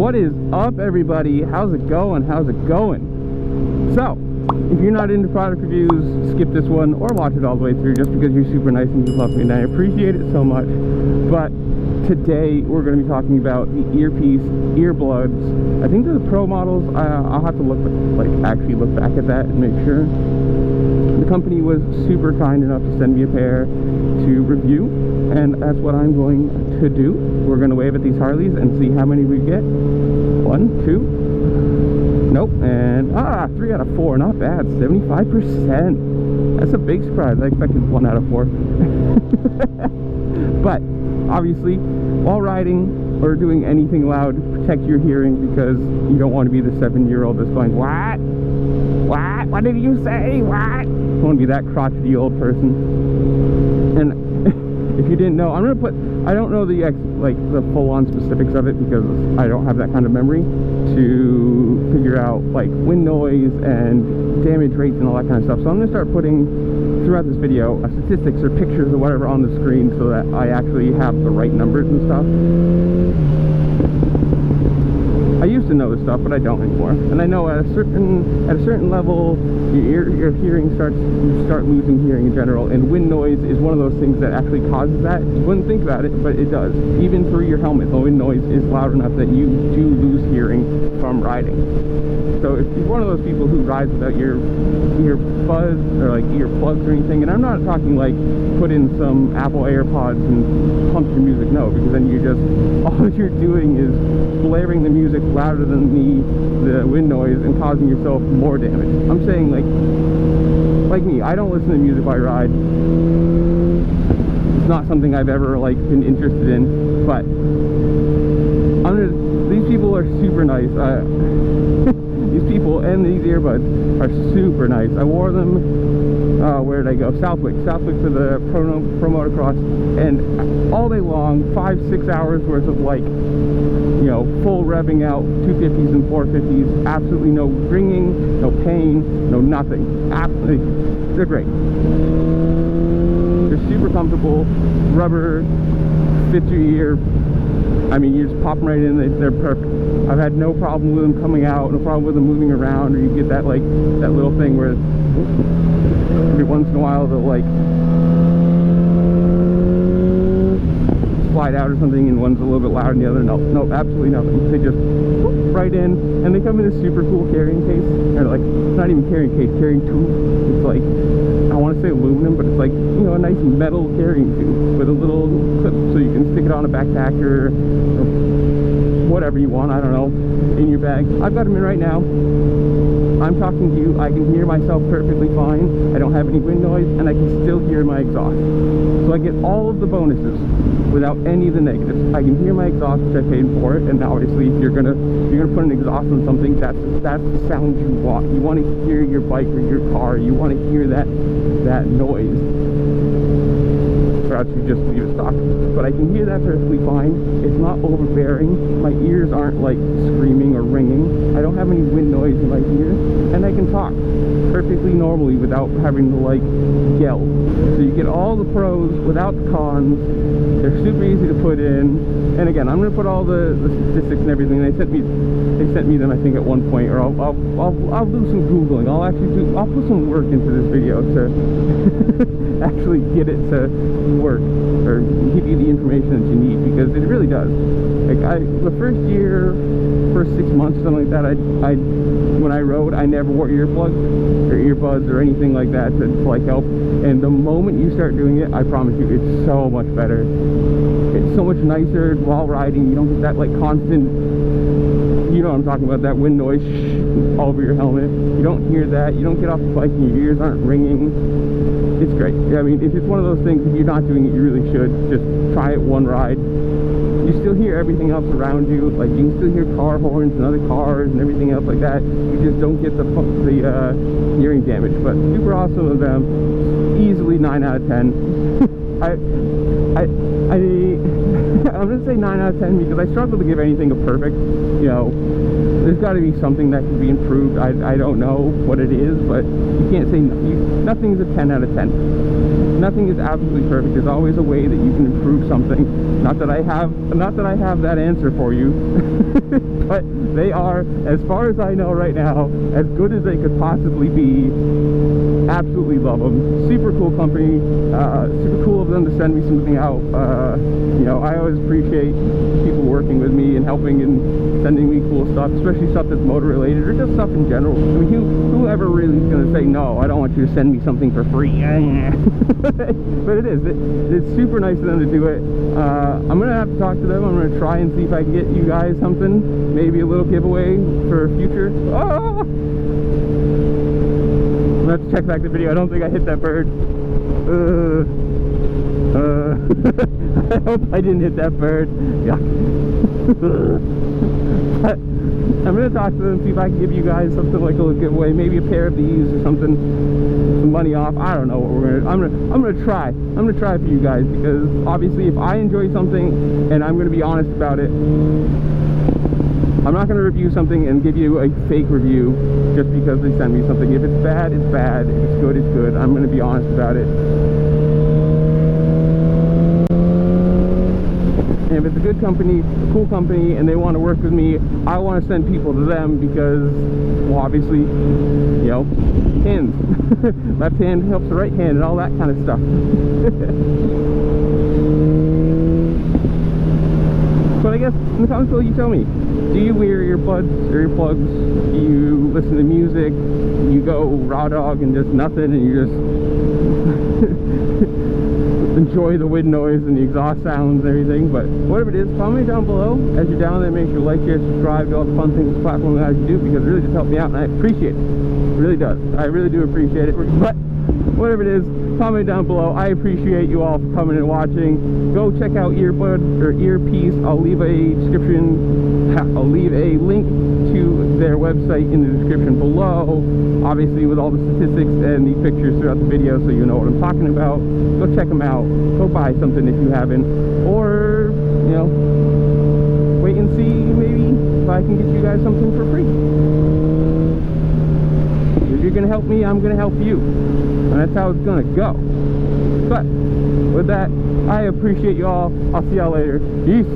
What is up, everybody? How's it going? How's it going? So, if you're not into product reviews, skip this one or watch it all the way through just because you're super nice and you love me, and I appreciate it so much. But today we're going to be talking about the Earpeace earbuds. I think they're the Pro models. I'll have to actually look back at that and make sure. The company was super kind enough to send me a pair to review, and that's what I'm going to do. We're going to wave at these Harleys and see how many we get. 1, 2, nope, and 3 out of 4. Not bad. 75%. That's a big surprise. I expected 1 out of 4. But obviously, while riding or doing anything loud, protect your hearing, because you don't want to be the 7-year-old that's going, what? What did you say? What? You want to be that crotchety old person. And if you didn't know, I'm gonna put, I don't know the full-on specifics of it because I don't have that kind of memory to figure out like wind noise and damage rates and all that kind of stuff. So I'm gonna start putting throughout this video statistics or pictures or whatever on the screen so that I actually have the right numbers and stuff. I used to know this stuff, but I don't anymore. And I know at a certain level, your hearing you start losing hearing in general, and wind noise is one of those things that actually causes that. You wouldn't think about it, but it does. Even through your helmet, the wind noise is loud enough that you do lose hearing from riding. So if you're one of those people who rides without your earbuds or like earplugs or anything, and I'm not talking like put in some Apple AirPods and pump your music, no, because then all you're doing is blaring the music louder than the wind noise and causing yourself more damage. I'm saying like me, I don't listen to music while I ride. It's not something I've ever been interested in, but these people are super nice. These people and these earbuds are super nice. I wore them, where did I go? Southwick for the Pro Motocross, and all day long, 5-6 hours worth of full revving out 250s and 450s, absolutely no ringing, no pain, no nothing. Absolutely, they're great. They're super comfortable. Rubber fits your ear. I mean, you just pop them right in, they're perfect. I've had no problem with them coming out, no problem with them moving around, or you get that that little thing where every once in a while they'll slide out or something, and one's a little bit louder than the other. No, absolutely nothing. They just whoop, right in, and they come in this super cool carrying case, or it's not even carrying case, carrying tube. It's I want to say aluminum, but it's a nice metal carrying tube with a little clip so you can stick it on a backpack or whatever you want, I don't know, in your bag. I've got them in right now. I'm talking to you, I can hear myself perfectly fine, I don't have any wind noise, and I can still hear my exhaust. So I get all of the bonuses without any of the negatives. I can hear my exhaust, which I paid for it, and obviously if you're gonna put an exhaust on something, that's the sound you want. You want to hear your bike or your car, you want to hear that noise. Or else you just leave it stock. But I can hear that perfectly fine. It's not overbearing. My ears aren't screaming or ringing. I don't have any wind noise in my ears, and I can talk perfectly normally without having to yell. So you get all the pros without the cons. They're super easy to put in. And again, I'm gonna put all the statistics and everything. They sent me them, I think, at one point, or I'll do some Googling. I'll put some work into this video to actually get it to work or give you the information that you need, because it really does. The first 6 months, something like that, when I rode, I never wore earplugs or earbuds or anything like that to help. And the moment you start doing it, I promise you, it's so much better. It's so much nicer while riding. You don't get that constant, you know what I'm talking about, that wind noise all over your helmet. You don't hear that. You don't get off the bike and your ears aren't ringing. It's great. I mean, if it's one of those things, if you're not doing it, you really should. Just try it one ride. You still hear everything else around you. You can still hear car horns and other cars and everything else like that. You just don't get the hearing damage. But super awesome of them. Easily 9 out of 10. I'm gonna say 9 out of 10 because I struggle to give anything a perfect. there's got to be something that can be improved. I don't know what it is, but you can't say nothing's a 10 out of 10. Nothing is absolutely perfect. There's always a way that you can improve something. Not that I have that answer for you, but they are, as far as I know right now, as good as they could possibly be. Absolutely love them. Super cool company. Super cool of them to send me something out. You know, I always appreciate people working with me and helping and sending me cool stuff, especially stuff that's motor related or just stuff in general. I mean, whoever really is going to say, no, I don't want you to send me something for free. But it is. It's super nice of them to do it. I'm going to have to talk to them. I'm going to try and see if I can get you guys something. Maybe a little giveaway for future. Oh! I'm going to have to check back the video. I don't think I hit that bird. I hope I didn't hit that bird. Yuck. But I'm going to talk to them, see if I can give you guys something like a little giveaway. Maybe a pair of these or something. Some money off. I don't know what we're going to... I'm going to try. I'm going to try for you guys, because obviously if I enjoy something and I'm going to be honest about it, I'm not going to review something and give you a fake review just because they send me something. If it's bad, it's bad. If it's good, it's good. I'm going to be honest about it. And if it's a good company, a cool company, and they want to work with me, I want to send people to them because, well, obviously, you know, hands. Left hand helps the right hand and all that kind of stuff. But I guess in the comments below, you tell me, do you wear earbuds or earplugs? Do you listen to music? You go raw dog and just nothing, and you just enjoy the wind noise and the exhaust sounds and everything? But whatever it is, comment down below. As you're down there, make sure to like, share, subscribe, do all the fun things this platform allows you to do, because it really just helps me out, and I appreciate it. It really does. I really do appreciate it. But whatever it is, comment down below. I appreciate you all for coming and watching. Go check out Earbud or Earpeace. I'll leave a description. I'll leave a link to their website in the description below, obviously with all the statistics and the pictures throughout the video, so you know what I'm talking about. Go check them out. Go buy something if you haven't, or you know, wait and see maybe if I can get you guys something for free. If you're gonna help me, I'm gonna help you, and that's how it's gonna go. But with that, I appreciate you all. I'll see y'all later. Peace.